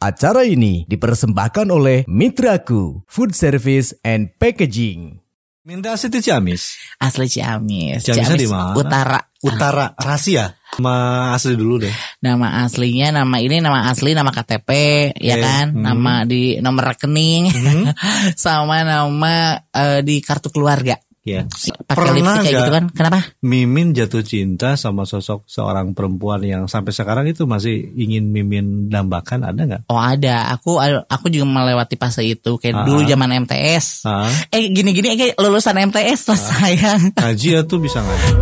Acara ini dipersembahkan oleh Mitraku Food Service and Packaging. Minta asli itu Ciamis. Asli Ciamis. Ciamisnya di mana? Utara. Rahasia. Nama asli dulu deh. Nama aslinya, nama asli, nama KTP, ya kan? Nama di nomor rekening, sama nama di kartu keluarga. Ya. Pakai lipstick kayak gitu kan? Kenapa? Mimin jatuh cinta sama sosok seorang perempuan yang sampai sekarang itu masih ingin Mimin dambakan, ada nggak? Oh ada, aku juga melewati fase itu kayak dulu zaman MTS. Gini-gini kayak lulusan MTS lah sayang. Ngaji ya tuh bisa ngaji.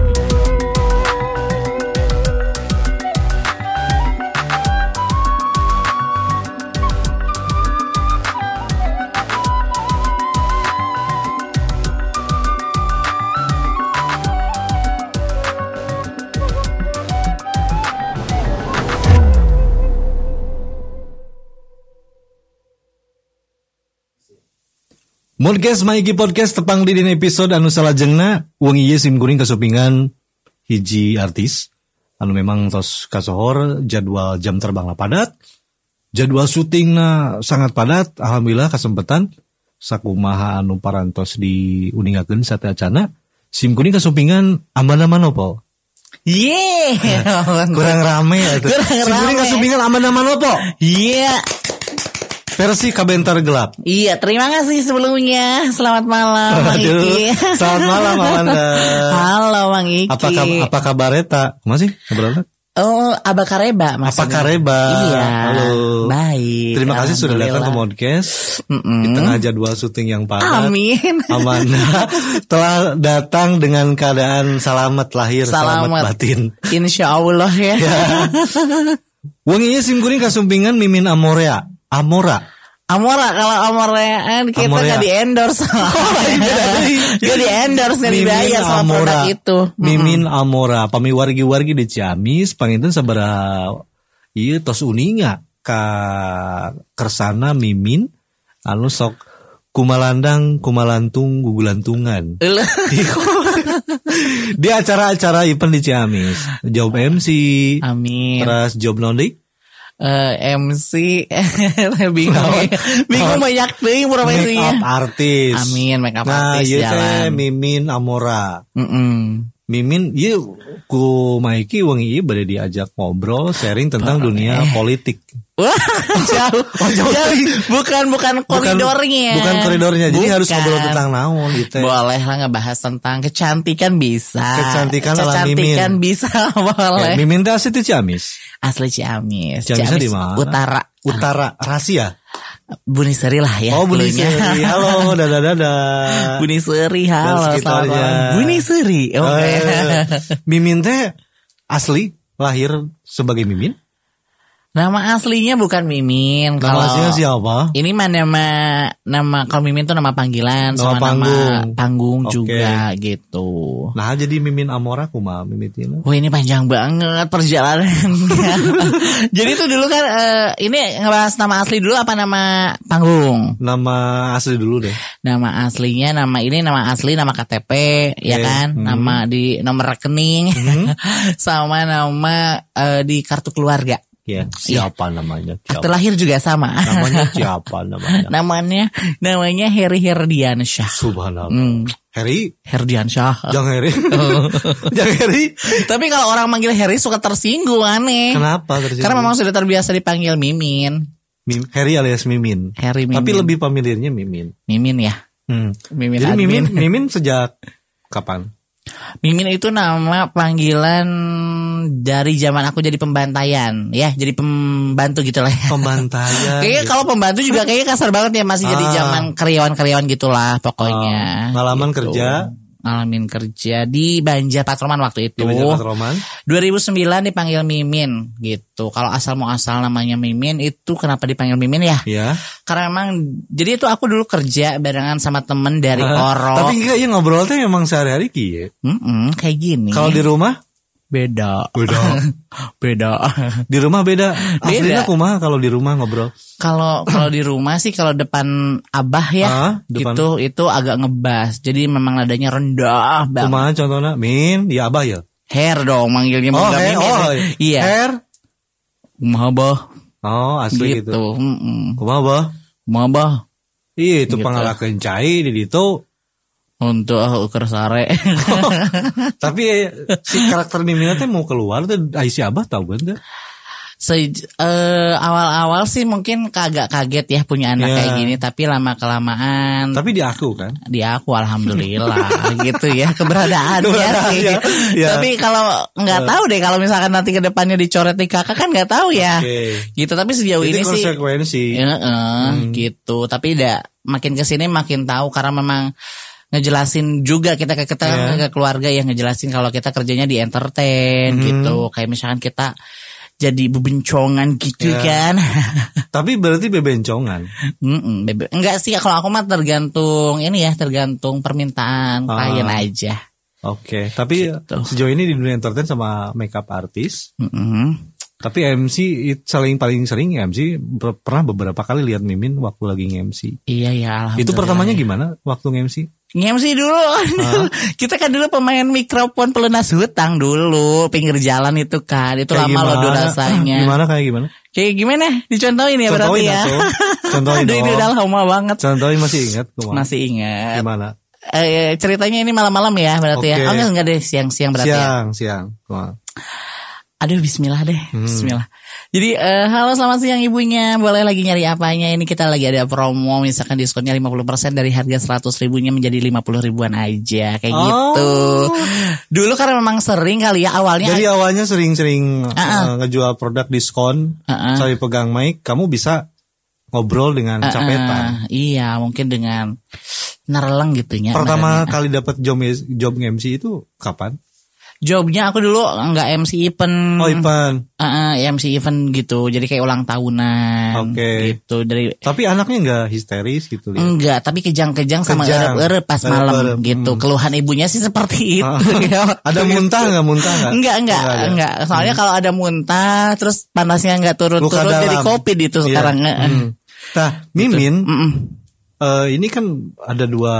Podcast Maiki Podcast tepang di dina episode anu salajengna wong ieu sim kuring kasupingan hiji artis anu memang tos kasohor, jadwal jam terbangna padat, jadwal syutingna sangat padat. Alhamdulillah kasempatan sakumaha anu parantos diuningakeun sateacana sim kuring kasupingan Amanda Manopo. Kurang rame ya itu. Sim kuring kasupingan Amanda Manopo. Versi Kabentar Gelap. Iya, terima kasih sebelumnya. Selamat malam, Bang Iki. Selamat malam, Amanda. Halo, Bang Iki. Apa kabar eta? Masih kabar? Oh, Abakareba maksudnya. Abakareba. Iya. Halo. Baik. Terima kasih sudah datang ke podcast. Di tengah jadwal syuting yang padat. Amin. Amanda telah datang dengan keadaan selamat lahir, selamat batin. Insya Allah ya. Wong ieu sim kuring kasumpingan Mimin Amora, kalau Amora kita nggak di endorse, nggak di endorse, nggak dibayar sama produk itu. Mimin Amora, pami wargi-wargi di Ciamis, panginten sabaraha ieu tos uninga ka kersana Mimin, anu sok kumalandang, kumalantung, gugulantungan. Di acara-acara event di Ciamis, job MC, amin. Terus job nondi. MC bingung banyak deh profesinya. Make up artis. Amin, make up artis Nah, jalan. Mimin Amora. Mimin ieu ku Maiki wong ieu bade diajak ngobrol sharing tentang dunia politik. Wah, jauh. Bukan koridornya. Bukan koridornya. Jadi harus ngobrol tentang naon gitu. Boleh lah ngebahas tentang kecantikan bisa. Kecantikan bisa boleh. Mimin teh asli Ciamis. Asli Ciamis. Ciamisnya di mana? Utara. Rahasia. Buni Seri lah ya. Oh, Buni Seri. Halo, dadah. Buni Seri, halo. Buni Seri. Oke. Mimin teh asli lahir sebagai Mimin? Nama aslinya bukan Mimin. Nama aslinya siapa? Ini nama kalau Mimin tuh nama panggilan, sama nama panggung juga gitu. Nah, jadi Mimin Amora kumaha mimitina? Wah, ini panjang banget perjalanannya. Jadi tuh dulu kan ini ngebahas nama asli dulu apa nama panggung? Nama asli dulu deh. Nama aslinya, nama asli, nama KTP, ya kan? Nama di nomor rekening, sama nama di kartu keluarga. Ya, siapa namanya? Akte lahir juga sama. Namanya siapa namanya? Namanya Heri Herdiansyah. Subhanallah. Heri Herdiansyah. Jangan Heri. Tapi kalau orang manggil Heri suka tersinggung, aneh. Kenapa tersinggung? Karena memang sudah terbiasa dipanggil Mimin. Heri alias Mimin. Heri Mimin. Tapi lebih familiarnya Mimin. Mimin ya. Mimin. Jadi Mimin sejak kapan? Mimin itu nama panggilan dari zaman aku jadi pembantaian, ya, jadi pembantu gitu lah. Pembantaian. Kayaknya kalau pembantu juga kayaknya kasar banget ya, masih jadi zaman karyawan gitulah pokoknya. Ngalaman gitu. Ngalamin kerja di Banjar Patroman waktu itu. Di Banjar Patroman. 2009 dipanggil Mimin gitu. Kalau asal namanya Mimin itu kenapa dipanggil Mimin ya? Iya. Karena memang jadi itu aku dulu kerja barengan sama temen dari Oro. Tapi enggak, ngobrol teh memang sehari-hari ki. Kayak gini. Kalau di rumah beda. Di rumah beda. Aslinya kumaha kalau di rumah ngobrol? Kalau di rumah sih kalau depan abah ya gitu itu agak ngebas. Jadi memang nadanya rendah banget. Kumaha contohnya? Min, ya abah ya. Her dong manggilnya. Iya. Her. Kumaha bah? Oh, asli gitu. Kumaha bah? Kumaha bah? Iya, itu Gitu. pangalakeun cai di ditu. Untuk ukur sare. Tapi si karakter Mimin teh mau keluar tuh Aisyah Abah tahu kan? Awal-awal sih mungkin kagak kaget ya punya anak kayak gini, tapi lama kelamaan. Tapi di aku kan? Di aku alhamdulillah gitu ya keberadaannya sih. Ya. Tapi kalau nggak tahu deh kalau misalkan nanti ke depannya dicoret di kakak kan nggak tahu ya. Gitu tapi sejauh Itu ini sih. konsekuensi. Gitu. Tapi makin kesini makin tahu karena memang ngejelasin juga kita ke keluarga yang ngejelasin kalau kita kerjanya di entertain gitu. Kayak misalkan kita jadi bebencongan gitu kan. Tapi berarti bebencongan. Enggak sih kalau aku mah tergantung permintaan klien aja. Oke. Tapi sejauh ini di dunia entertain sama makeup artis. Tapi MC paling sering MC pernah beberapa kali lihat Mimin waktu lagi nge-MC. Iya ya alhamdulillah. Itu pertamanya gimana waktu nge-MC? Nge-MC dulu. Kita kan dulu pemain mikrofon pelunas hutang dulu pinggir jalan itu kan. Itu kayak lama loh rasanya. Gimana? Kayak gimana? Dicontohin ya berarti ya. Contohin dong. Ini udah lama banget. Contohin masih ingat? Masih ingat. Gimana? Ceritanya ini malam-malam ya berarti ya. Oh enggak deh siang-siang berarti ya. Siang. Aduh bismillah deh. Bismillah. Jadi halo selamat siang ibunya. Boleh lagi nyari apanya? Ini kita lagi ada promo. Misalkan diskonnya 50% dari harga 100 ribunya menjadi 50 ribuan aja. Kayak gitu. Dulu karena memang sering kali ya awalnya. Jadi awalnya sering-sering ngejual produk diskon. Sambil pegang mic. Kamu bisa ngobrol dengan capetan. Iya mungkin dengan nareleng gitunya. Pertama kali dapat job MC itu kapan? Jobnya aku dulu nggak MC event. Oh event. MC event gitu. Jadi kayak ulang tahunan. Oke. Gitu dari. Tapi anaknya nggak histeris gitu ya? Enggak, tapi kejang-kejang sama erep-erep pas malam gitu. Keluhan ibunya sih seperti itu. Ada muntah nggak? Enggak. Soalnya kalau ada muntah, terus panasnya nggak turun-turun jadi COVID itu sekarang. Nah, Mimin, ini kan ada dua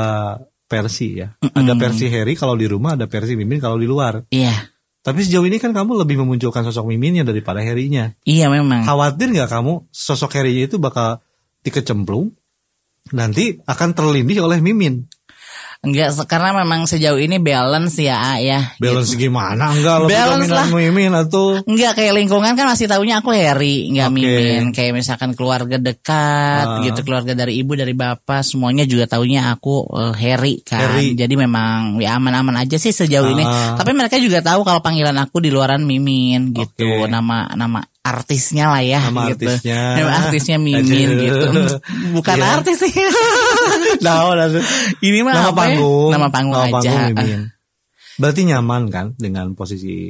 versi ya. Ada versi Harry kalau di rumah, ada versi Mimin kalau di luar. Iya. Tapi sejauh ini kan kamu lebih memunculkan sosok Miminnya daripada Harry-nya. Iya memang. Khawatir nggak kamu sosok Harry-nya itu bakal dikecemplung, nanti akan terlindih oleh Mimin? Enggak, karena memang sejauh ini balance ya. Balance gitu. Gimana? Enggak, balance lah. Mimin atau? Enggak, kayak lingkungan kan masih taunya aku Harry, enggak Mimin. Kayak misalkan keluarga dekat gitu, keluarga dari ibu, dari bapak, semuanya juga taunya aku Harry kan. Jadi memang ya aman-aman aja sih sejauh ini. Tapi mereka juga tahu kalau panggilan aku di luaran Mimin gitu. Nama artisnya lah ya gitu. Nama artisnya Mimin gitu. Bukan artis sih. Ini mah nama panggung aja. Mimin. Berarti nyaman kan dengan posisi?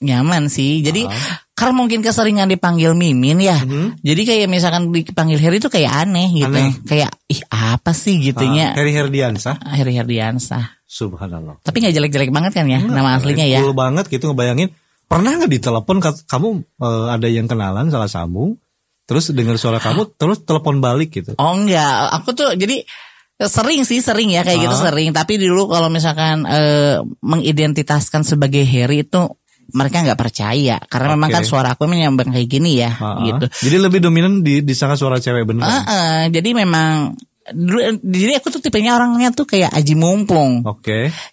Nyaman sih. Jadi karena mungkin keseringan dipanggil Mimin ya. Jadi kayak misalkan dipanggil Harry itu kayak aneh gitu. Kayak apa sih gitunya. Harry Herdiansah. Harry Herdiansah. Subhanallah. Tapi gak jelek-jelek banget kan ya nama aslinya ya. Cool banget gitu ngebayangin. Pernah gak ditelepon kamu ada yang kenalan salah sambung. Terus dengar suara kamu terus telepon balik gitu. Oh enggak. Aku tuh jadi sering ya kayak gitu sering. Tapi dulu kalau misalkan mengidentitaskan sebagai Harry itu mereka nggak percaya karena memang kan suara aku menyambang kayak gini ya gitu. Jadi lebih dominan disangka suara cewek bener. Jadi memang dulu jadi aku tuh tipenya orangnya tuh kayak aji mumpung.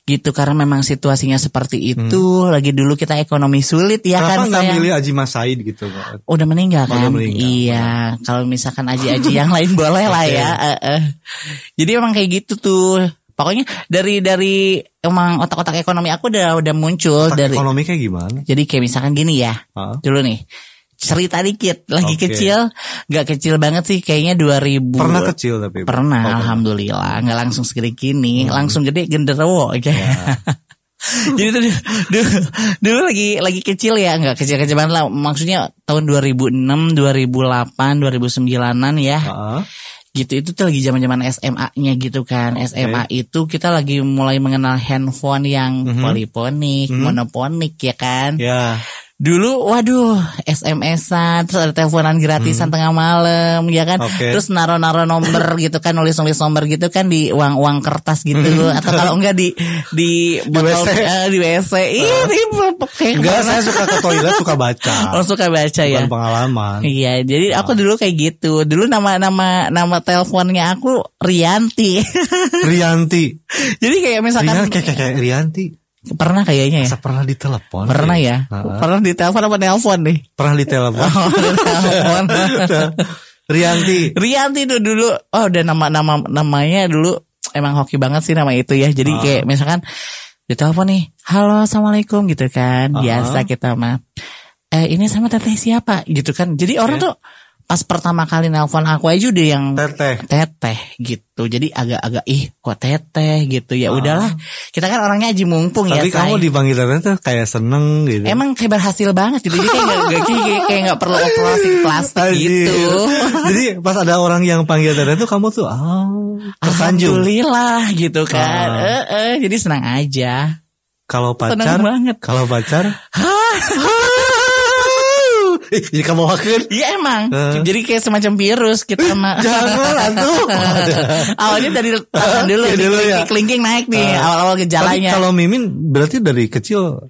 Gitu karena memang situasinya seperti itu. Lagi dulu kita ekonomi sulit ya. Kenapa kan nggak milih Aji Mas Said gitu? Udah meninggal kan? Iya. Kalau misalkan aji-aji yang lain boleh lah ya. Jadi memang kayak gitu tuh. Pokoknya dari emang otak-otak ekonomi aku udah muncul. Otak ekonomi kayak gimana? Jadi kayak misalkan gini ya. Dulu nih. Cerita dikit. Lagi kecil. Gak kecil banget sih. Kayaknya 2000. Pernah kecil tapi? Pernah. Alhamdulillah. Gak langsung segede gini. Langsung gede genderuwo. Jadi tuh dulu lagi kecil ya. Gak kecil-kecil banget lah. Maksudnya tahun 2006, 2008, 2009an ya. Gitu itu tuh lagi zaman-zaman SMA-nya gitu kan. SMA itu kita lagi mulai mengenal handphone yang poliponik, monoponik ya kan. Dulu waduh SMS-an, terus ada teleponan gratisan tengah malam ya kan. Terus naro-naro nomor gitu kan, nulis nomor gitu kan di uang kertas gitu atau kalau enggak di botol di WC. Enggak, saya suka ke toilet suka baca. Oh, suka baca ya. Pengalaman. Iya, jadi aku dulu kayak gitu. Dulu nama teleponnya aku Rianti. Rianti. Jadi kayak misalkan kayak Rianti. Pernah kayaknya ya. Pernah ditelepon. Pernah ya. Pernah ditelepon apa nelpon nih? Pernah ditelepon. Rianti itu dulu. Oh, udah namanya dulu emang hoki banget sih nama itu ya. Jadi kayak misalkan ditelepon nih, halo assalamualaikum gitu kan. Biasa kita mah. Ini sama teteh siapa gitu kan. Jadi orang tuh pas pertama kali nelpon aku aja udah yang teteh gitu. Jadi agak-agak kok teteh gitu. Ya udahlah. Kita kan orangnya aji mumpung. Tapi ya. Tapi kamu dipanggil teteh tuh kayak seneng gitu. Emang kayak berhasil banget gitu. Jadi kayak nggak perlu operasi plastik gitu. Jadi pas ada orang yang panggil teteh tuh kamu tuh tersanjung. Alhamdulillah gitu kan. Jadi senang aja. Kalau pacar jadi kamu wakil? Iya emang. Jadi kayak semacam virus kita mah. Jangan tuh. Awalnya dari tangan dulu ya. Kelingking naik nih awal-awal gejalanya. Tapi kalau Mimin berarti dari kecil?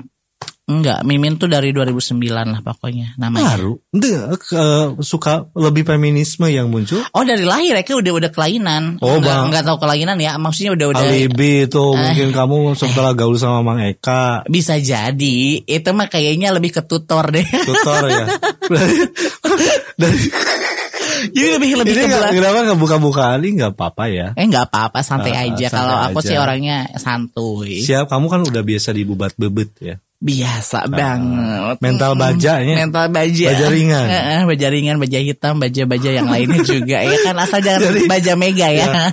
Enggak, Mimin tuh dari 2009 lah pokoknya namanya. Baru. Suka lebih feminisme yang muncul? Oh, dari lahir ya udah kelainan. Oh, enggak tahu kelainan ya. Maksudnya udah alibi itu mungkin kamu setelah gaul sama Mang Eka. Bisa jadi. Itu mah kayaknya lebih ke tutor deh. Tutor ya. Jadi lebih ke kenapa enggak buka-bukaan ini enggak apa-apa ya? Enggak apa-apa, santai aja. Kalau aku sih orangnya santuy. Siap, kamu kan udah biasa dibubat bebet ya. Biasa banget. Mental bajanya. Mental baja. Baja ringan. Baja ringan, baja hitam, baja yang lainnya juga. Ya kan asal jangan baja mega ya.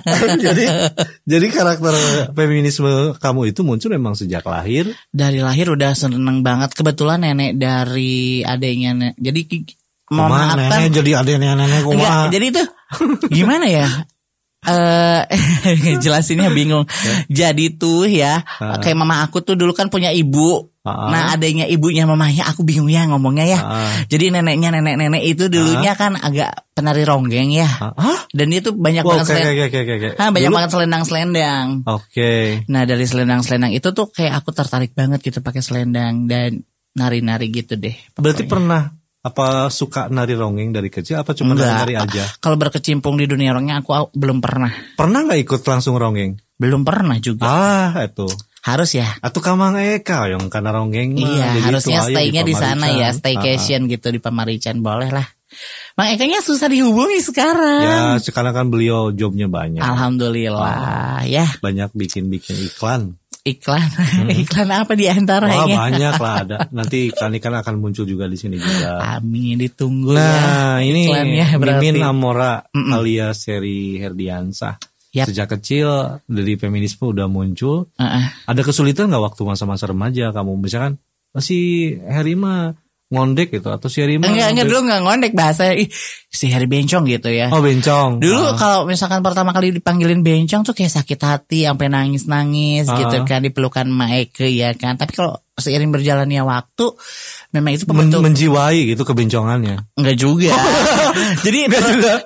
Jadi karakter feminisme kamu itu muncul memang sejak lahir. Dari lahir udah seneng banget. Kebetulan nenek dari adeknya. Jadi nenek jadi adeknya nenek kumaha. Jadi itu gimana ya? Jelasinnya bingung. Jadi tuh ya kayak mama aku tuh dulu kan punya ibu. Nah adanya ibunya mamanya aku bingung ya ngomongnya ya. Jadi nenek itu dulunya kan agak penari ronggeng ya. Dan dia tuh banyak banget banyak banget selendang. Oke. Nah dari selendang itu tuh kayak aku tertarik banget gitu pakai selendang dan nari-nari gitu deh. Pokoknya. Berarti pernah apa suka nari ronggeng dari kecil apa cuma nari aja? Kalau berkecimpung di dunia ronggeng aku belum pernah. Pernah nggak ikut langsung ronggeng? Belum pernah juga. Itu. Harus ya. Atau Kamang Eka yang karena ronggeng. Iya, harusnya stay-nya di sana ya, staycation gitu di Pamarican boleh lah. Mang Ekanya susah dihubungi sekarang. Ya, sekarang kan beliau jobnya banyak. Alhamdulillah ya. Banyak bikin iklan. Iklan apa di antaranya? Wah, banyak lah ada. Nanti iklan akan muncul juga di sini juga. Amin, ditunggu ya. Nah, ini Mimin Amora alias Seri Herdiansah. Yep. Sejak kecil dari feminisme udah muncul. Ada kesulitan nggak waktu masa-masa remaja kamu? Misalkan si Heri mah ngondek gitu atau si Heri mah enggak dulu nggak ngondek bahasa si Heri bencong gitu ya. Oh bencong. Dulu kalau misalkan pertama kali dipanggilin bencong tuh kayak sakit hati sampai nangis gitu kan dipelukan Maeke ya kan. Tapi kalau seiring berjalannya waktu memang itu menjiwai gitu kebencongannya. Enggak juga.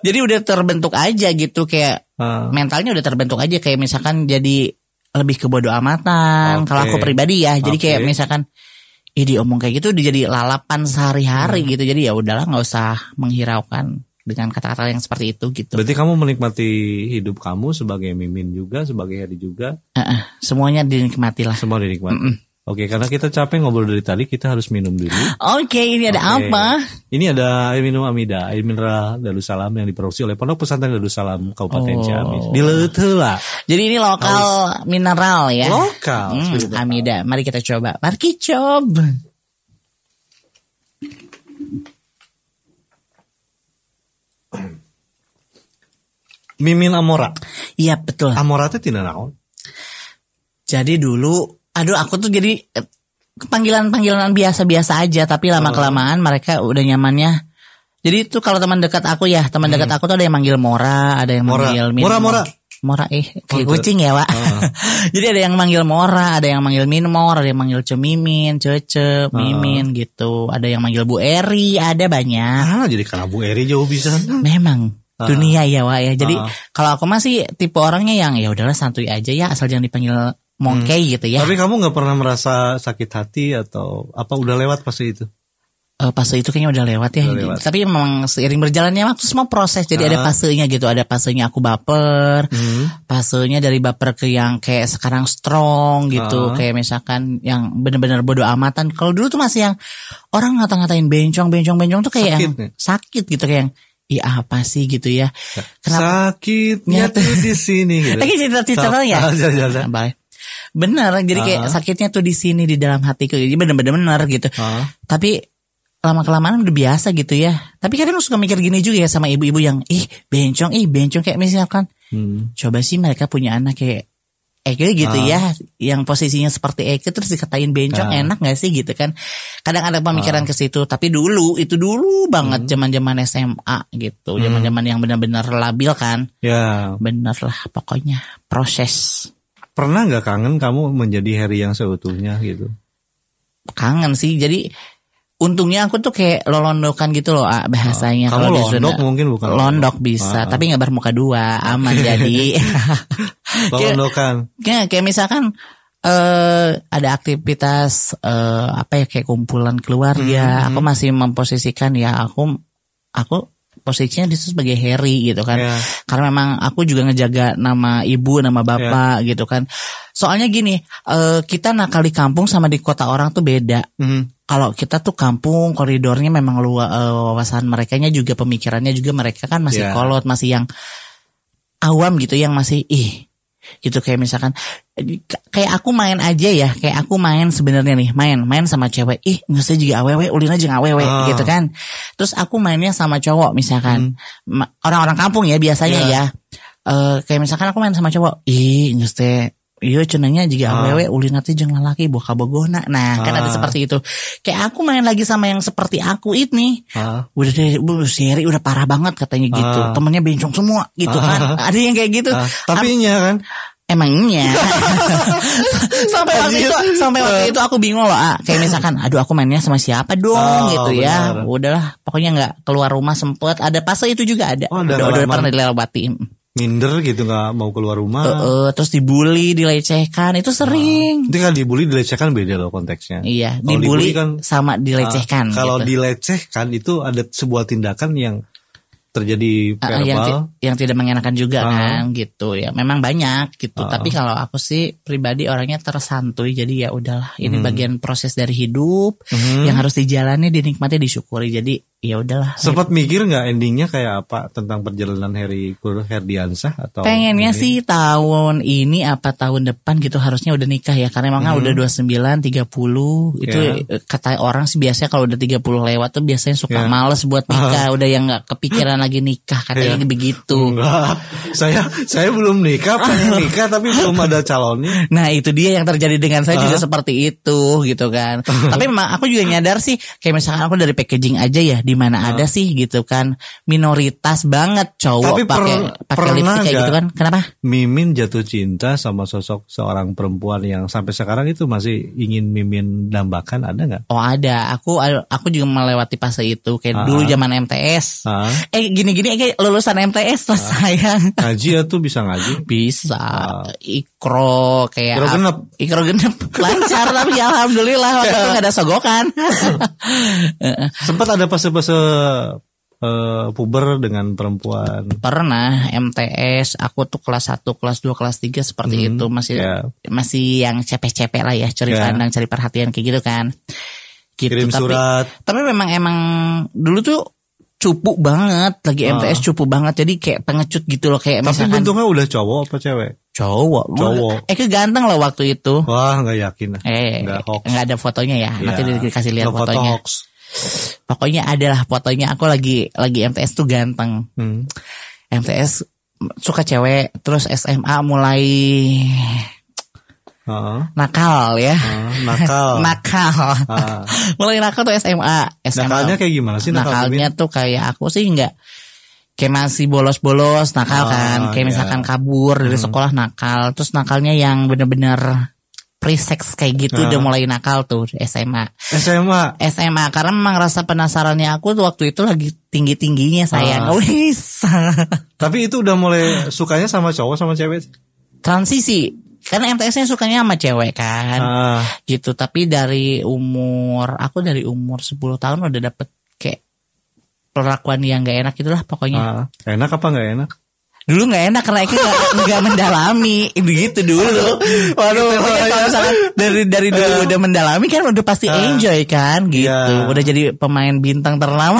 Jadi udah terbentuk aja gitu kayak mentalnya udah terbentuk aja kayak misalkan jadi lebih ke bodo amatan. Kalau aku pribadi ya. Jadi kayak misalkan diomong kayak gitu udah jadi lalapan sehari-hari gitu. Jadi ya udahlah nggak usah menghiraukan dengan kata-kata yang seperti itu gitu. Berarti kamu menikmati hidup kamu sebagai Mimin juga, sebagai Heri juga. Semuanya dinikmati lah. Semua dinikmati. Oke, karena kita capek ngobrol dari tadi, kita harus minum dulu. Oke, ini ada apa? Ini ada air minum Amida, air mineral Darussalam yang diproduksi oleh Pondok Pesantren Darussalam Kabupaten Ciamis. Di Leutela. Jadi ini lokal mineral ya. Lokal. Amida, mari kita coba. Mari kita coba. Mimin Amora. Iya, betul. Amora itu tidak naon. Jadi dulu aku tuh jadi panggilan biasa-biasa aja, tapi lama-kelamaan mereka udah nyamannya. Jadi itu kalau teman dekat aku ya, teman dekat aku tuh ada yang manggil Mora, ada yang manggil Mora kayak kucing ya Pak. Jadi ada yang manggil Mora, ada yang manggil Minmor, ada yang manggil Cemimin, Cece, Mimin gitu. Ada yang manggil Bu Eri, ada banyak. Jadi karena Bu Eri jauh bisa. Memang dunia ya Wak ya. Jadi kalau aku masih tipe orangnya yang ya udahlah santuy aja ya, asal jangan dipanggil Mongkei gitu ya. Tapi kamu nggak pernah merasa sakit hati atau apa, udah lewat fase itu? Fase itu kayaknya udah lewat ya. Lewat. Tapi memang seiring berjalannya waktu semua proses. Jadi ada fasenya gitu. Ada fasenya aku baper. Fasenya dari baper ke yang kayak sekarang strong gitu. Kayak misalkan yang benar-benar bodo amatan. Kalau dulu tuh masih yang orang ngata-ngatain bencong tuh kayak sakit gitu, kayak yang apa sih gitu ya. Kenapa? Sakitnya tuh di sini gitu. Lagi cerita ya. Baik. Bener. Jadi kayak sakitnya tuh di sini, di dalam hatiku. Jadi bener-bener gitu. Tapi lama-kelamaan udah biasa gitu ya. Tapi kadang suka mikir gini juga ya sama ibu-ibu yang bencong kayak misalkan coba sih mereka punya anak kayak Eke gitu ya, yang posisinya seperti Eke terus dikatain bencong, enak gak sih gitu kan. Kadang ada pemikiran ke situ. Tapi itu dulu banget zaman-zaman SMA gitu, zaman-zaman yang benar-benar labil kan. Ya bener lah pokoknya proses. Pernah gak kangen kamu menjadi Harry yang seutuhnya gitu? Kangen sih, jadi untungnya aku tuh kayak lolondokan gitu loh bahasanya. Kamu londok mungkin bukan? Londok bisa, tapi nggak bermuka dua, aman jadi. Lolondokan. Kayak misalkan ada aktivitas kayak kumpulan keluarga, aku masih memposisikan ya aku posisinya di situ sebagai Harry gitu kan. Karena memang aku juga ngejaga nama ibu, nama bapak gitu kan. Soalnya gini, kita nakal di kampung sama di kota orang tuh beda. Kalau kita tuh kampung, koridornya memang wawasan merekanya juga, pemikirannya juga mereka kan masih kolot, masih yang awam gitu, yang masih gitu. Kayak misalkan kayak aku main aja ya, kayak aku main sebenarnya nih, main sama cewek, nggak usah juga awewe, ulin aja ngawewe gitu kan. Terus aku mainnya sama cowok misalkan, orang-orang kampung ya biasanya ya, kayak misalkan aku main sama cowok, nggak usah. Iya cenanya juga awewe ulin nanti jeung lalaki boka bogona. Nah kan ada seperti itu. Kayak aku main lagi sama yang seperti aku ini. Udah deh seri udah parah banget katanya gitu. Temennya bencong semua gitu kan. Ada yang kayak gitu. Tapi kan emangnya sampai waktu itu aku bingung loh. Kayak misalkan aduh aku mainnya sama siapa dong gitu ya. Udahlah pokoknya nggak keluar rumah sempet. Ada fase itu juga ada. Udah pernah dilewati. Minder gitu, nggak mau keluar rumah. Terus dibully, dilecehkan, itu sering. Itu kan dibully, dilecehkan beda loh konteksnya. Iya, dibully kan, sama dilecehkan. Kalau gitu. Dilecehkan itu ada sebuah tindakan yang terjadi verbal, yang tidak mengenakan juga kan gitu ya. Memang banyak gitu. Tapi kalau aku sih pribadi orangnya tersantuy, jadi ya udahlah. Ini bagian proses dari hidup yang harus dijalani, dinikmati, disyukuri. Jadi ya udahlah. Sempat mikir nggak endingnya kayak apa tentang perjalanan Harry Herdiansah atau? Pengennya sih tahun ini apa tahun depan gitu harusnya udah nikah ya, karena emang udah 29, 30 itu kata orang sih biasanya kalau udah 30 lewat tuh biasanya suka males buat nikah, udah yang nggak kepikiran lagi nikah katanya begitu. Enggak, saya belum nikah, pengen nikah tapi belum ada calonnya. Nah itu dia yang terjadi dengan saya juga seperti itu gitu kan. Tapi memang aku juga nyadar sih kayak misalkan aku dari packaging aja ya, di mana ada sih gitu kan minoritas banget cowok pakai lipstick kayak gitu kan. Kenapa? Mimin jatuh cinta sama sosok seorang perempuan yang sampai sekarang itu masih ingin Mimin dambakan, ada nggak? Oh ada, aku juga melewati fase itu kayak dulu zaman MTS. Gini-gini kayak lulusan MTS lah sayang. Ngaji ya tuh bisa ngaji? Bisa. Ikro kayak Ikro genep lancar tapi alhamdulillah waktu itu nggak ada sogokan. Sempat ada fase puber dengan perempuan. Pernah MTS, aku tuh kelas 1, kelas 2, kelas 3 seperti itu masih yang cepet-cepet lah ya, cari pandang, cari perhatian kayak gitu kan. Gitu. Kirim surat. Tapi memang dulu tuh cupu banget, lagi MTS cupu banget, jadi kayak pengecut gitu loh kayak. Tapi misalkan, bentuknya udah cowok apa cewek? Cowok. Ganteng loh waktu itu. Wah nggak yakin. Nggak ada fotonya ya. Nanti dikasih lihat fotonya. Pokoknya adalah fotonya aku lagi MTS tuh ganteng. MTS suka cewek, terus SMA mulai nakal ya. Nakal. Mulai nakal tuh SMA. Nakalnya kayak gimana sih? Nakalnya tuh kayak aku sih nggak kayak masih bolos-bolos nakal kan, kayak misalkan kabur dari sekolah nakal, terus nakalnya yang bener-bener pre-sex kayak gitu udah mulai nakal tuh SMA karena memang rasa penasarannya aku tuh waktu itu lagi tinggi-tingginya sayang. Tapi itu udah mulai sukanya sama cowok sama cewek? Transisi. Karena MTS-nya sukanya sama cewek kan. Gitu. Tapi dari umur 10 tahun udah dapet kayak perlakuan yang gak enak itulah pokoknya. Enak apa gak enak? Dulu gak enak karena itu gak mendalami begitu dulu. Waduh, kalau misalkan dari dulu udah mendalami kan udah pasti enjoy kan gitu. Udah jadi pemain bintang ternama.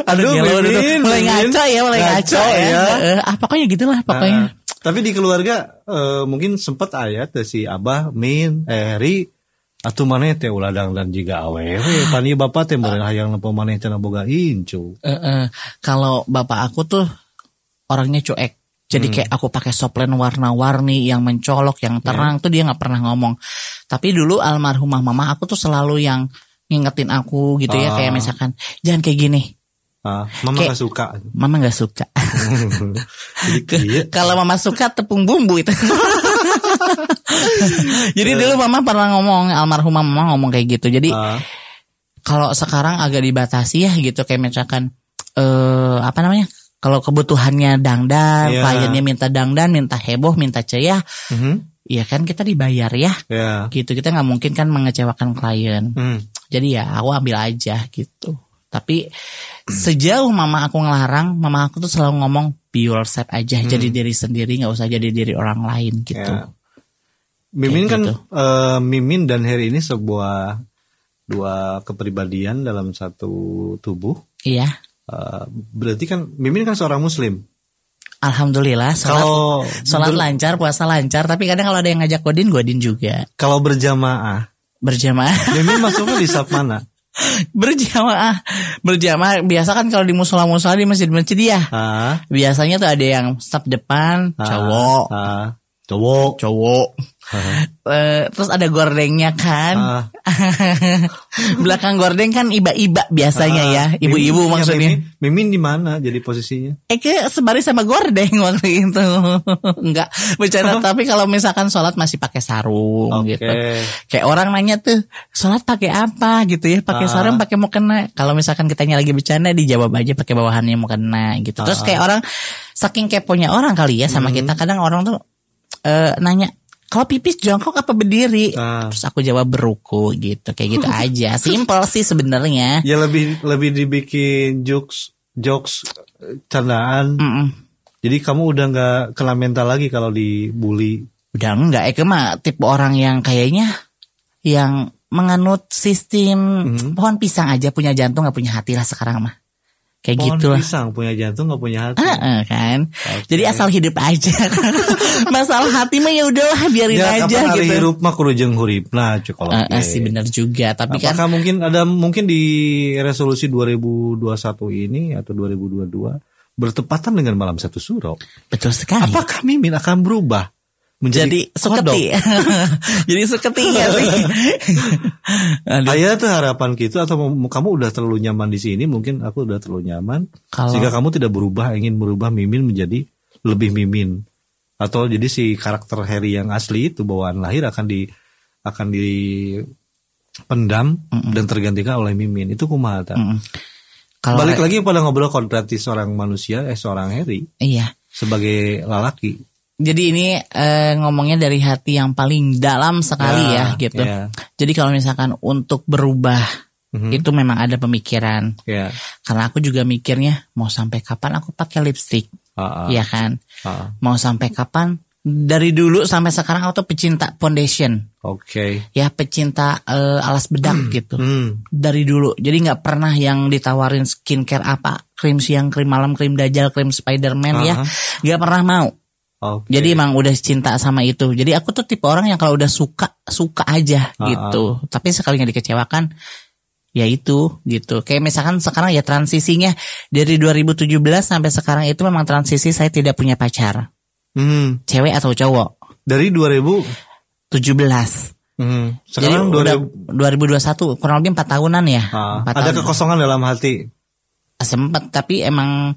Aduh, mulai ngaco ya. Pokoknya gitulah pokoknya. Tapi di keluarga mungkin sempat ayat si Abah, Min, Eri atuh maneh teh uladang dan jiga awewe pani bapak teh meureun hayang nempo maneh cenah boga incu. Kalau bapak aku tuh orangnya cuek. Jadi kayak aku pakai soplen warna-warni yang mencolok, yang terang tuh dia nggak pernah ngomong. Tapi dulu almarhumah mama aku tuh selalu yang ngingetin aku gitu ya, kayak misalkan jangan kayak gini. Mama nggak suka. Mama nggak suka. Kalau mama suka tepung bumbu itu. Jadi dulu mama pernah ngomong, almarhumah mama ngomong kayak gitu. Jadi kalau sekarang agak dibatasi ya gitu, kayak misalkan kalau kebutuhannya dangdan, kliennya minta dangdan, minta heboh, minta ceria, ya kan kita dibayar ya. Gitu, kita nggak mungkin kan mengecewakan klien. Jadi ya aku ambil aja gitu. Tapi sejauh mama aku ngelarang, mama aku tuh selalu ngomong be yourself aja, jadi diri sendiri, nggak usah jadi diri orang lain gitu. Mimin kan gitu. Mimin dan Heri ini dua kepribadian dalam satu tubuh. Iya. Berarti kan Mimin kan seorang Muslim. Alhamdulillah, sholat lancar, puasa lancar. Tapi kadang kalau ada yang ngajak godin juga. Kalau berjamaah. Mimin masuknya di saf mana? Berjamaah biasa kan kalau di musola di masjid-masjid ya. Biasanya tuh ada yang saf depan cowok. Terus ada gordengnya kan. Belakang gordeng kan iba-iba biasanya ya, ibu-ibu maksudnya. Mimin di mana jadi posisinya? Sebaris sama gordeng waktu itu. Enggak bercanda. Tapi kalau misalkan sholat masih pakai sarung gitu. Kayak orang nanya tuh, sholat pakai apa gitu ya? Pakai sarung, pakai mukena. Kalau misalkan kitanya lagi bercanda, dijawab aja pakai bawahannya mukena gitu. Terus kayak orang saking keponya orang kali ya sama kita, kadang orang tuh nanya, kalau pipis jongkok apa berdiri? Terus aku jawab beruku gitu, kayak gitu aja. Simple sih sebenarnya. Ya lebih dibikin jokes candaan. Jadi kamu udah nggak kena mental lagi kalau dibully? Udah enggak. Mah tipe orang yang kayaknya yang menganut sistem pohon pisang aja punya jantung nggak punya hati lah sekarang mah. Kayak pohon gitu lah. Pisang punya jantung nggak punya hati. Kan. Jadi asal hidup aja. Masalah hati mah ya udahlah biarin aja gitu. Hari hirup mah kudu jeung huripna cek kalau. Sih benar juga, tapi apakah kan mungkin di resolusi 2021 ini atau 2022 bertepatan dengan malam 1 Suro. Betul sekali. Apakah Mimin akan berubah menjadi suketi? Jadi suketi ya sih. Ayah tuh harapan gitu, atau kamu udah terlalu nyaman di sini? Mungkin aku udah terlalu nyaman sehingga kamu tidak berubah, ingin merubah Mimin menjadi lebih Mimin, atau jadi si karakter Heri yang asli itu bawaan lahir akan dipendam dan tergantikan oleh Mimin. Itu kumaha ta? Balik lagi pada ngobrol kontrati seorang manusia, seorang Heri. Iya. Sebagai lelaki. Jadi ini ngomongnya dari hati yang paling dalam sekali ya gitu. Jadi kalau misalkan untuk berubah itu memang ada pemikiran. Karena aku juga mikirnya mau sampai kapan aku pakai lipstick, ya kan? Mau sampai kapan? Dari dulu sampai sekarang aku tuh pecinta foundation. Ya pecinta alas bedak gitu. Dari dulu. Jadi nggak pernah yang ditawarin skincare apa, krim siang, krim malam, krim dajjal, krim Spiderman ya, nggak pernah mau. Jadi emang udah cinta sama itu. Jadi aku tuh tipe orang yang kalau udah suka aja gitu. Tapi sekali nggak dikecewakan, ya itu gitu. Kayak misalkan sekarang ya transisinya dari 2017 sampai sekarang itu memang transisi saya tidak punya pacar. Cewek atau cowok. Dari 2017. Jadi Sekarang udah 2021 kurang lebih 4 tahunan ya. 4 ada kekosongan dalam hati. Sempet, tapi emang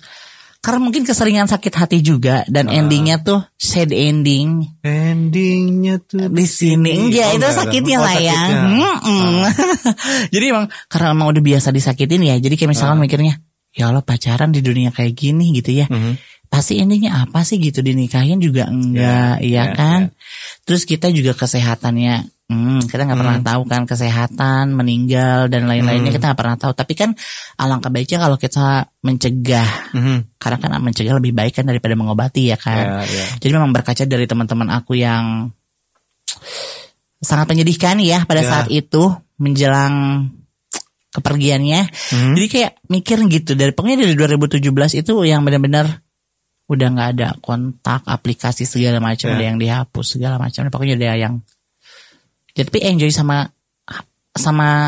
karena mungkin keseringan sakit hati juga dan endingnya tuh sad ending. Endingnya tuh di sini. Enggak, itu sakitnya sayang. Jadi emang karena emang udah biasa disakitin ya. Jadi kayak misalkan mikirnya, ya Allah pacaran di dunia kayak gini gitu ya. Pasti endingnya apa sih gitu, dinikahin juga enggak, iya kan? Terus kita juga kesehatannya. Kita nggak pernah tahu kan, kesehatan, meninggal dan lain-lainnya kita nggak pernah tahu. Tapi kan alangkah baiknya kalau kita mencegah, karena kan mencegah lebih baik kan daripada mengobati ya kan. Jadi memang berkaca dari teman-teman aku yang sangat menyedihkan ya pada saat itu menjelang kepergiannya. Jadi kayak mikir gitu, pokoknya dari 2017 itu yang benar-benar udah nggak ada kontak, aplikasi segala macam, ada yang dihapus segala macam. Pokoknya ada yang tapi enjoy sama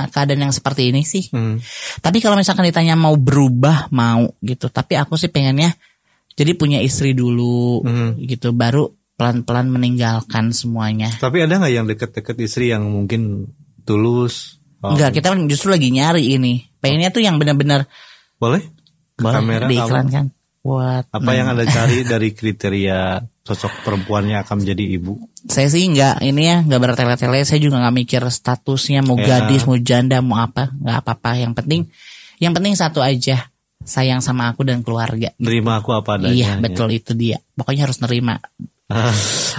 keadaan yang seperti ini sih. Tapi kalau misalkan ditanya mau berubah, mau gitu. Tapi aku sih pengennya jadi punya istri dulu gitu, baru pelan-pelan meninggalkan semuanya. Tapi ada nggak yang deket-deket istri yang mungkin tulus? Enggak, kita justru lagi nyari ini. Pengennya tuh yang benar-benar boleh kamera diiklankan. Apa yang Anda cari dari kriteria sosok perempuan yang akan menjadi ibu? Saya sih nggak bertele-tele. Saya juga nggak mikir statusnya mau gadis, mau janda, mau apa, nggak apa-apa. Yang penting satu aja, sayang sama aku dan keluarga. Nerima aku apa adanya. Iya betul, itu dia. Pokoknya harus nerima.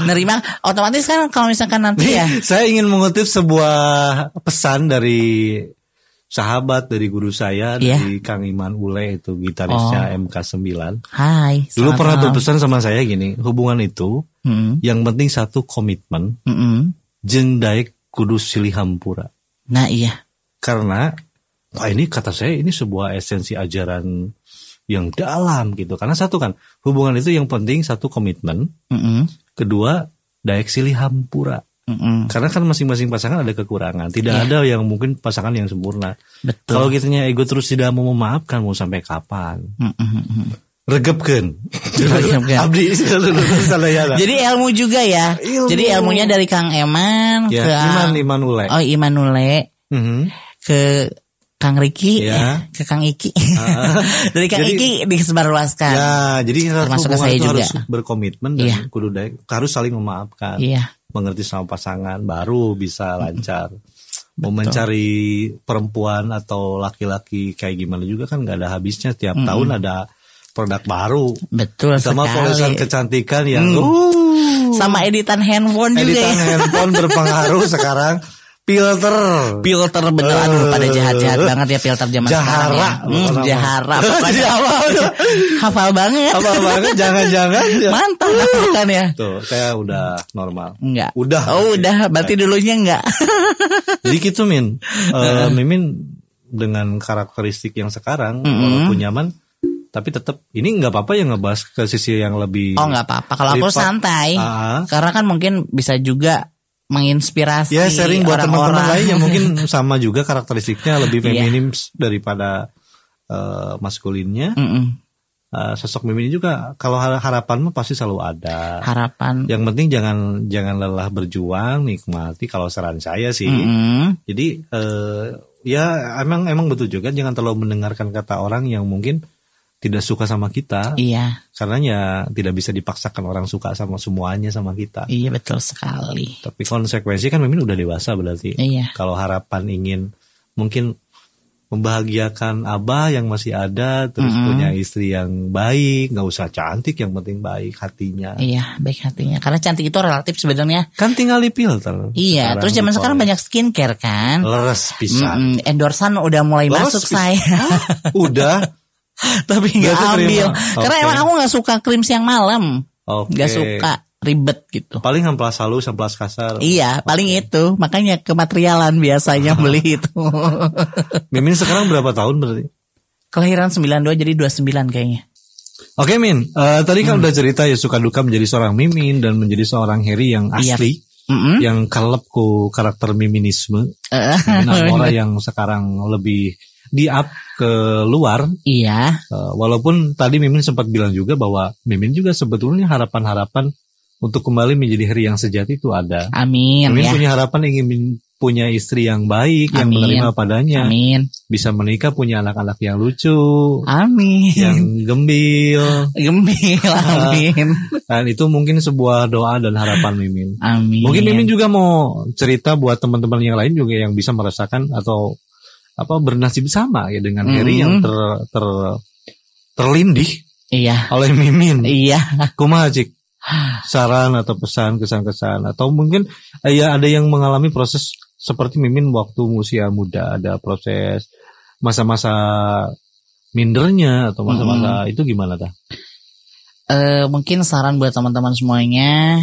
Nerima otomatis kan kalau misalkan nanti ya. Saya ingin mengutip sebuah pesan dari sahabat dari guru saya, dari Kang Iman Ule, itu gitarisnya MK9. Hai. Dulu pernah berpesan sama saya gini, hubungan itu yang penting satu komitmen, jeung daek kudu silih hampura. Nah iya. Karena ini kata saya ini sebuah esensi ajaran yang dalam gitu. Karena satu kan hubungan itu yang penting satu komitmen, kedua daek silih hampura. Karena kan masing-masing pasangan ada kekurangan. Tidak ada yang mungkin pasangan yang sempurna. Betul. Kalau kitanya ego terus tidak mau memaafkan, mau sampai kapan? Regepkeun. Abdi Jadi ilmu juga ya. Jadi ilmunya dari Kang Eman ke Iman Ule. Oh, Iman Ule. Ke Kang Riki, ke Kang Iki. Dari Kang Iki disebarluaskan. Ya, jadi termasuk saya juga harus berkomitmen dan kudu harus saling memaafkan. Iya. Mengerti sama pasangan baru bisa lancar. Mau mencari perempuan atau laki-laki kayak gimana juga kan nggak ada habisnya. Tiap tahun ada produk baru. Betul sama sekali. polesan kecantikan yang sama editan handphone juga. Editan handphone berpengaruh sekarang. Filter bener. Aduh, pada jahat-jahat banget ya filter zaman sekarang ya. Jahara. Hafal banget. Jangan. Mantap kan ya. Tuh, saya udah normal. Enggak. Udah. Berarti dulunya enggak. Jadi gitu Min. Mimin dengan karakteristik yang sekarang walaupun nyaman, tapi tetap ini nggak apa-apa ya ngebahas ke sisi yang lebih. Oh nggak apa-apa. Kalau aku santai. Karena kan mungkin bisa juga menginspirasi sharing buat teman-teman lain yang mungkin sama juga karakteristiknya lebih feminim daripada maskulinnya. Sosok Mimin juga kalau harapan mah pasti selalu ada. Harapan. Yang penting jangan lelah berjuang, nikmati kalau saran saya sih. Jadi emang betul juga jangan terlalu mendengarkan kata orang yang mungkin tidak suka sama kita. Iya. Karena ya tidak bisa dipaksakan orang suka sama semuanya sama kita. Iya betul sekali. Tapi konsekuensi kan Mimin udah dewasa berarti. Iya. Kalau harapan ingin mungkin membahagiakan abah yang masih ada, terus punya istri yang baik, nggak usah cantik, yang penting baik hatinya. Iya, baik hatinya. Karena cantik itu relatif sebenarnya. Kan tinggal di filter. Iya, terus zaman sekarang banyak skincare kan. Leres pisan. Endorsan udah mulai masuk saya. Udah. Tapi nggak ambil. Karena emang aku nggak suka krim siang malam. Nggak suka, ribet gitu. Paling amplas halus, amplas kasar. Iya, paling itu. Makanya kematerialan biasanya beli itu. Mimin sekarang berapa tahun berarti? Kelahiran 92 jadi 29 kayaknya. Oke Min, tadi kan udah cerita ya suka duka menjadi seorang Mimin dan menjadi seorang Heri yang asli. Yang kalep ku karakter Miminisme. Orang yang sekarang lebih di-up ke luar. Iya. Walaupun tadi Mimin sempat bilang juga bahwa Mimin juga sebetulnya harapan-harapan untuk kembali menjadi Heri yang sejati itu ada. Amin. Mimin punya harapan ingin punya istri yang baik, yang Amin. menerima padanya. Amin. Bisa menikah, punya anak-anak yang lucu, Amin. yang gembil. Gembil. Amin. Dan itu mungkin sebuah doa dan harapan Mimin. Amin. Mungkin Mimin juga mau cerita buat teman-teman yang lain juga yang bisa merasakan atau bernasib sama ya dengan Heri yang terlindih Iya. oleh Mimin. Iya. Kumaha Cik? Saran atau pesan, kesan-kesan, atau mungkin ya ada yang mengalami proses seperti Mimin waktu usia muda, ada proses masa-masa mindernya atau masa-masa itu gimana dah? Mungkin saran buat teman-teman semuanya,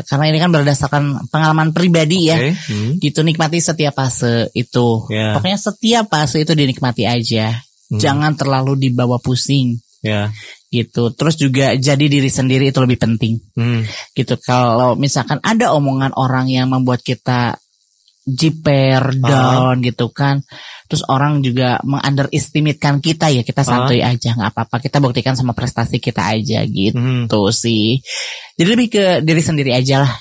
karena ini kan berdasarkan pengalaman pribadi ya, gitu, nikmati setiap fase itu. Pokoknya setiap fase itu dinikmati aja, jangan terlalu dibawa pusing. Gitu. Terus juga jadi diri sendiri itu lebih penting. Gitu. Kalau misalkan ada omongan orang yang membuat kita jiper, down gitu kan, terus orang juga meng-underestimate-kan kita, ya kita santuy aja, nggak apa-apa, kita buktikan sama prestasi kita aja gitu sih. Jadi lebih ke diri sendiri aja lah,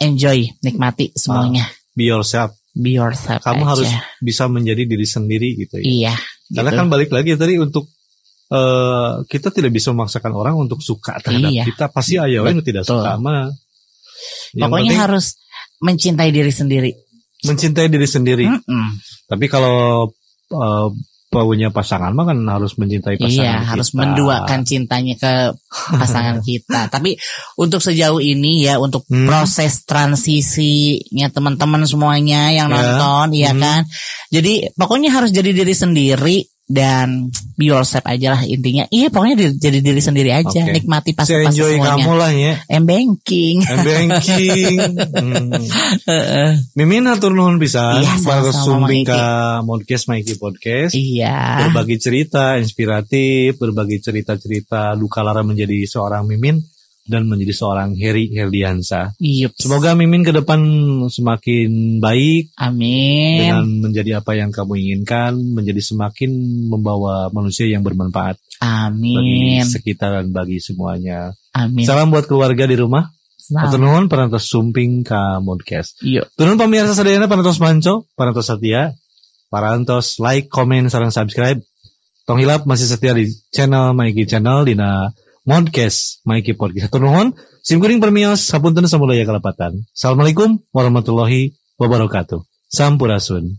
enjoy, nikmati semuanya. Be yourself. Be yourself. Kamu aja. harus bisa menjadi diri sendiri gitu ya. Iya. Karena kan balik lagi tadi untuk kita tidak bisa memaksakan orang untuk suka terhadap kita, pasti aja yang tidak suka mah. Pokoknya harus mencintai diri sendiri. Mencintai diri sendiri. Tapi kalau punya pasangan mah kan harus mencintai pasangan kita. Iya, harus menduakan cintanya ke pasangan kita. Tapi untuk sejauh ini ya, untuk proses transisinya teman-teman semuanya yang nonton, ya kan. Jadi pokoknya harus jadi diri sendiri dan be yourself aja lah intinya. Iya, pokoknya jadi diri sendiri aja, nikmati pas-pas semuanya. Kamu lah ya. Banking. Mimin hatur nuhun pisan para sumbing ka podcast Mikey Podcast. Iya. Berbagi cerita inspiratif, berbagi cerita-cerita duka lara menjadi seorang Mimin dan menjadi seorang Heri Herdiansa. Semoga Mimin ke depan semakin baik. Amin. Dengan menjadi apa yang kamu inginkan, menjadi semakin membawa manusia yang bermanfaat. Amin. Bagi sekitar dan bagi semuanya. Amin. Salam buat keluarga di rumah. Atur nuhun parantos sumping ka podcast. Turun pemirsa sadayana parantos manco, parantos setia, parantos like, comment, sareng subscribe. Tong hilap masih setia di channel Mikey Channel dina Podcast Mikey Podcast. Atur nuhun, sim kuring permios sapunten samudaya kalepatan. Assalamualaikum warahmatullahi wabarakatuh. Sampurasun.